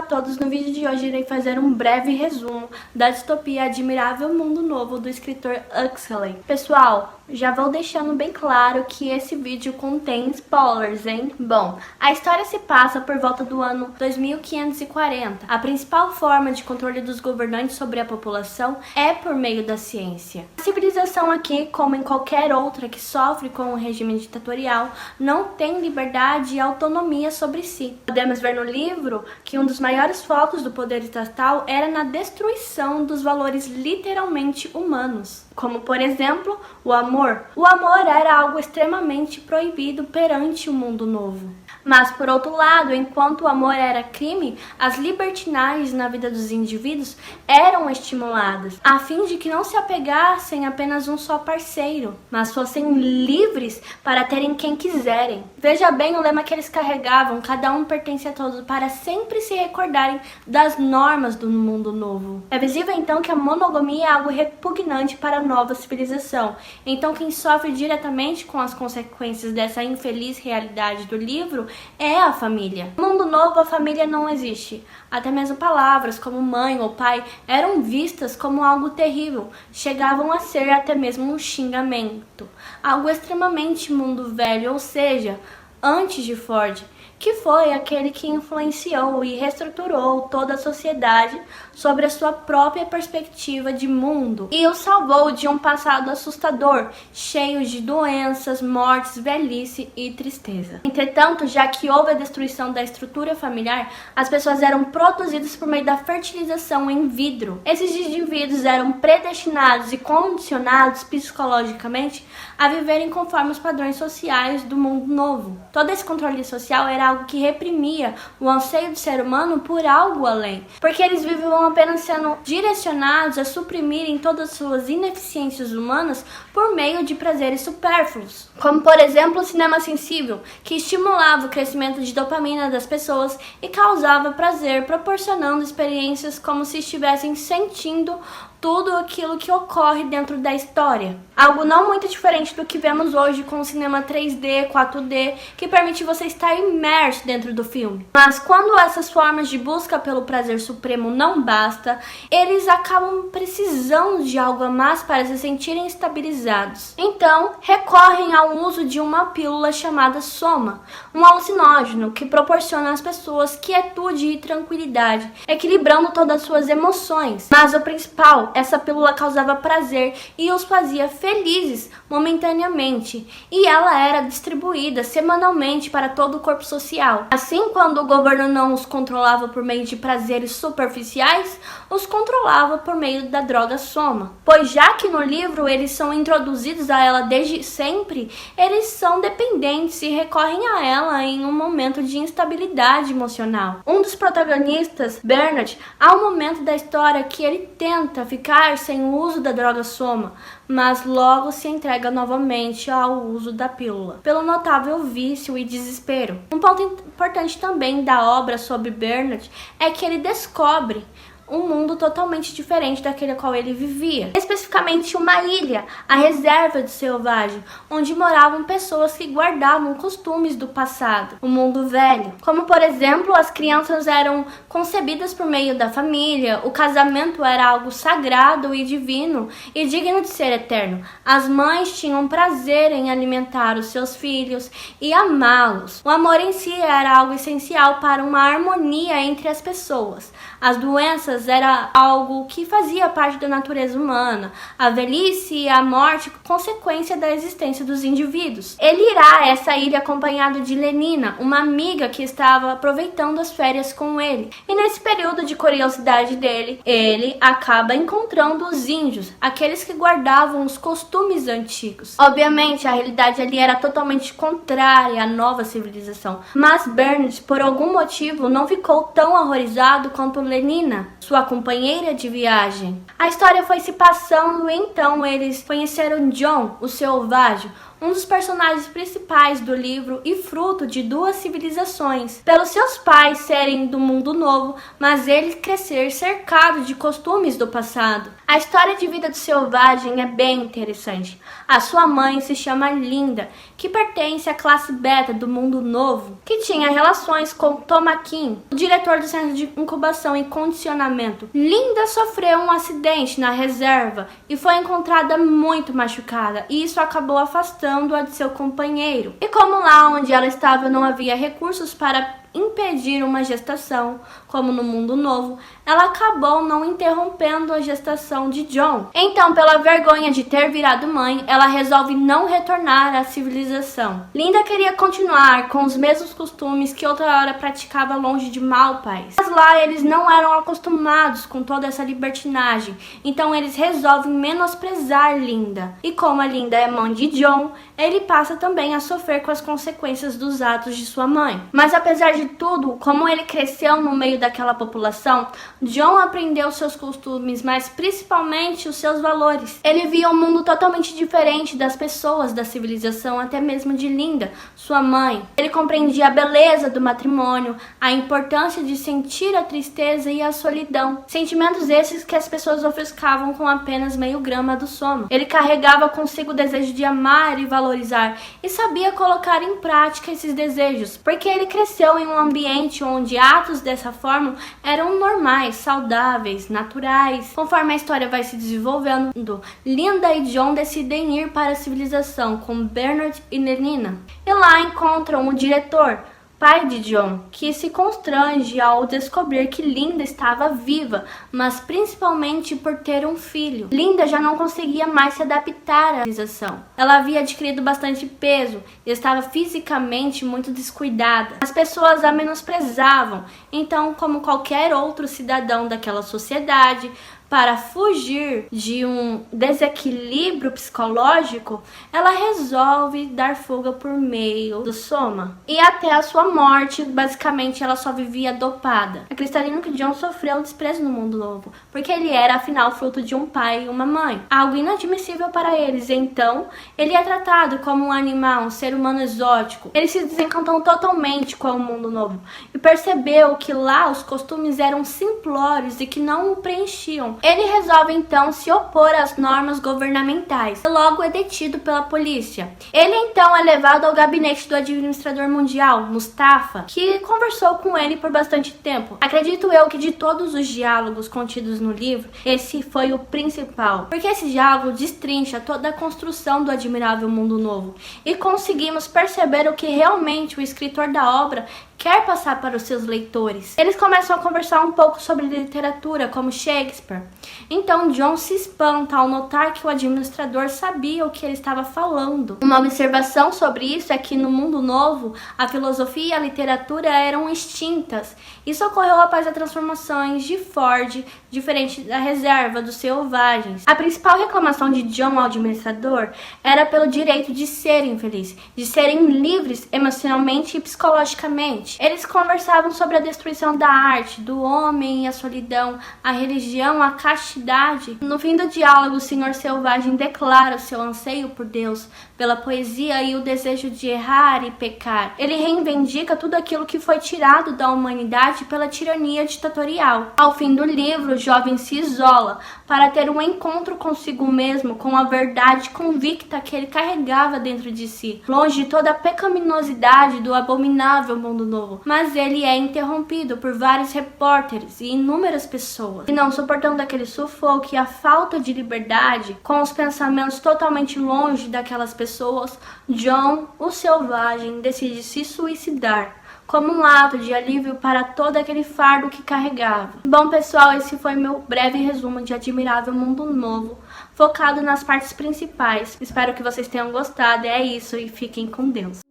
todos, no vídeo de hoje irei fazer um breve resumo da distopia Admirável Mundo Novo do escritor Huxley. Pessoal, já vou deixando bem claro que esse vídeo contém spoilers, hein? Bom, a história se passa por volta do ano 2540. A principal forma de controle dos governantes sobre a população é por meio da ciência. A civilização aqui, como em qualquer outra que sofre com o regime ditatorial, não tem liberdade e autonomia sobre si. Podemos ver no livro que um dos maiores focos do poder estatal era na destruição dos valores literalmente humanos, como por exemplo o amor. O amor era algo extremamente proibido perante o mundo novo. Mas por outro lado, enquanto o amor era crime, as libertinagens na vida dos indivíduos eram estimuladas, a fim de que não se apegassem a apenas um só parceiro, mas fossem livres para terem quem quiserem. Veja bem o lema que eles carregavam: cada um pertence a todos, para sempre se recordarem das normas do mundo novo. É visível então que a monogamia é algo repugnante para a nova civilização. Então quem sofre diretamente com as consequências dessa infeliz realidade do livro é a família. No mundo novo, a família não existe. Até mesmo palavras como mãe ou pai eram vistas como algo terrível. Chegavam a ser até mesmo um xingamento. Algo extremamente mundo velho, ou seja, antes de Ford, que foi aquele que influenciou e reestruturou toda a sociedade sobre a sua própria perspectiva de mundo e o salvou de um passado assustador, cheio de doenças, mortes, velhice e tristeza. Entretanto, já que houve a destruição da estrutura familiar, as pessoas eram produzidas por meio da fertilização in vitro. Esses indivíduos eram predestinados e condicionados psicologicamente a viverem conforme os padrões sociais do mundo novo. Todo esse controle social era algo que reprimia o anseio do ser humano por algo além, porque eles viviam apenas sendo direcionados a suprimirem todas as suas ineficiências humanas por meio de prazeres supérfluos, como por exemplo o cinema sensível, que estimulava o crescimento de dopamina das pessoas e causava prazer, proporcionando experiências como se estivessem sentindo tudo aquilo que ocorre dentro da história. Algo não muito diferente do que vemos hoje com o cinema 3D, 4D, que permite você estar imerso dentro do filme. Mas quando essas formas de busca pelo prazer supremo não basta, eles acabam precisando de algo a mais para se sentirem estabilizados. Então, recorrem ao uso de uma pílula chamada soma, um alucinógeno que proporciona às pessoas quietude e tranquilidade, equilibrando todas as suas emoções. Mas o principal, essa pílula causava prazer e os fazia felizes momentaneamente, e ela era distribuída semanalmente para todo o corpo social. Assim, quando o governo não os controlava por meio de prazeres superficiais, os controlava por meio da droga soma. Pois já que no livro eles são introduzidos a ela desde sempre, eles são dependentes e recorrem a ela em um momento de instabilidade emocional. Um dos protagonistas, Bernard, há um momento da história que ele tenta ficar sem o uso da droga soma, mas logo se entrega novamente ao uso da pílula, pelo notável vício e desespero. Um ponto importante também da obra sobre Bernard é que ele descobre um mundo totalmente diferente daquele ao qual ele vivia. Especificamente uma ilha, a reserva do selvagem, onde moravam pessoas que guardavam costumes do passado, o mundo velho. Como por exemplo, as crianças eram concebidas por meio da família, o casamento era algo sagrado e divino e digno de ser eterno. As mães tinham prazer em alimentar os seus filhos e amá-los. O amor em si era algo essencial para uma harmonia entre as pessoas. As doenças era algo que fazia parte da natureza humana. A velhice e a morte, consequência da existência dos indivíduos. Ele irá a essa ilha acompanhado de Lenina, uma amiga que estava aproveitando as férias com ele. E nesse período de curiosidade dele, ele acaba encontrando os índios, aqueles que guardavam os costumes antigos. Obviamente, a realidade ali era totalmente contrária à nova civilização. Mas Bernard, por algum motivo, não ficou tão horrorizado quanto Lenina, sua companheira de viagem. A história foi se passando e então eles conheceram John, o selvagem, um dos personagens principais do livro e fruto de duas civilizações, pelos seus pais serem do mundo novo, mas ele crescer cercado de costumes do passado. A história de vida do selvagem é bem interessante. A sua mãe se chama Linda, que pertence à classe beta do mundo novo, que tinha relações com Tomaquin, o diretor do centro de incubação e condicionamento. Linda sofreu um acidente na reserva e foi encontrada muito machucada, e isso acabou afastando-a de seu companheiro. E como lá onde ela estava não havia recursos para impedir uma gestação, como no mundo novo, ela acabou não interrompendo a gestação de John. Então, pela vergonha de ter virado mãe, ela resolve não retornar à civilização. Linda queria continuar com os mesmos costumes que outra hora praticava longe de Malpais. Mas lá eles não eram acostumados com toda essa libertinagem, então eles resolvem menosprezar Linda. E como a Linda é mãe de John, ele passa também a sofrer com as consequências dos atos de sua mãe. Mas apesar de tudo, como ele cresceu no meio daquela população, John aprendeu seus costumes, mas principalmente os seus valores. Ele via um mundo totalmente diferente das pessoas da civilização, até mesmo de Linda, sua mãe. Ele compreendia a beleza do matrimônio, a importância de sentir a tristeza e a solidão, sentimentos esses que as pessoas ofuscavam com apenas meio grama do sono. Ele carregava consigo o desejo de amar e valorizar, e sabia colocar em prática esses desejos, porque ele cresceu em um ambiente onde atos dessa forma eram normais, saudáveis, naturais. Conforme a história vai se desenvolvendo, Linda e John decidem ir para a civilização com Bernard e Nelina. E lá encontram o diretor, pai de John, que se constrange ao descobrir que Linda estava viva, mas principalmente por ter um filho. Linda já não conseguia mais se adaptar à civilização. Ela havia adquirido bastante peso e estava fisicamente muito descuidada. As pessoas a menosprezavam, então, como qualquer outro cidadão daquela sociedade, para fugir de um desequilíbrio psicológico, ela resolve dar fuga por meio do soma. E até a sua morte, basicamente, ela só vivia dopada. Acreditando que John sofreu desprezo no mundo novo, porque ele era, afinal, fruto de um pai e uma mãe. Algo inadmissível para eles. Então, ele é tratado como um animal, um ser humano exótico. Ele se desencantou totalmente com o mundo novo e percebeu que lá os costumes eram simplórios e que não o preenchiam. Ele resolve então se opor às normas governamentais e logo é detido pela polícia. Ele então é levado ao gabinete do administrador mundial, Mustafa, que conversou com ele por bastante tempo. Acredito eu que de todos os diálogos contidos no livro, esse foi o principal, porque esse diálogo destrincha toda a construção do admirável mundo novo e conseguimos perceber o que realmente o escritor da obra quer passar para os seus leitores. Eles começam a conversar um pouco sobre literatura, como Shakespeare. Então John se espanta ao notar que o administrador sabia o que ele estava falando. Uma observação sobre isso é que no mundo novo, a filosofia e a literatura eram extintas. Isso ocorreu após as transformações de Ford, diferente da reserva dos selvagens. A principal reclamação de John ao administrador era pelo direito de serem felizes, de serem livres emocionalmente e psicologicamente. Eles conversavam sobre a destruição da arte, do homem e a solidão, a religião, a castidade. No fim do diálogo, o Senhor Selvagem declara o seu anseio por Deus, pela poesia e o desejo de errar e pecar. Ele reivindica tudo aquilo que foi tirado da humanidade pela tirania ditatorial. Ao fim do livro, o jovem se isola para ter um encontro consigo mesmo, com a verdade convicta que ele carregava dentro de si, longe de toda a pecaminosidade do abominável mundo novo. Mas ele é interrompido por vários repórteres e inúmeras pessoas. E não suportando aquele sufoco e a falta de liberdade, com os pensamentos totalmente longe daquelas pessoas, John, o selvagem, decide se suicidar, como um ato de alívio para todo aquele fardo que carregava. Bom, pessoal, esse foi meu breve resumo de Admirável Mundo Novo, focado nas partes principais. Espero que vocês tenham gostado. É isso, e fiquem com Deus.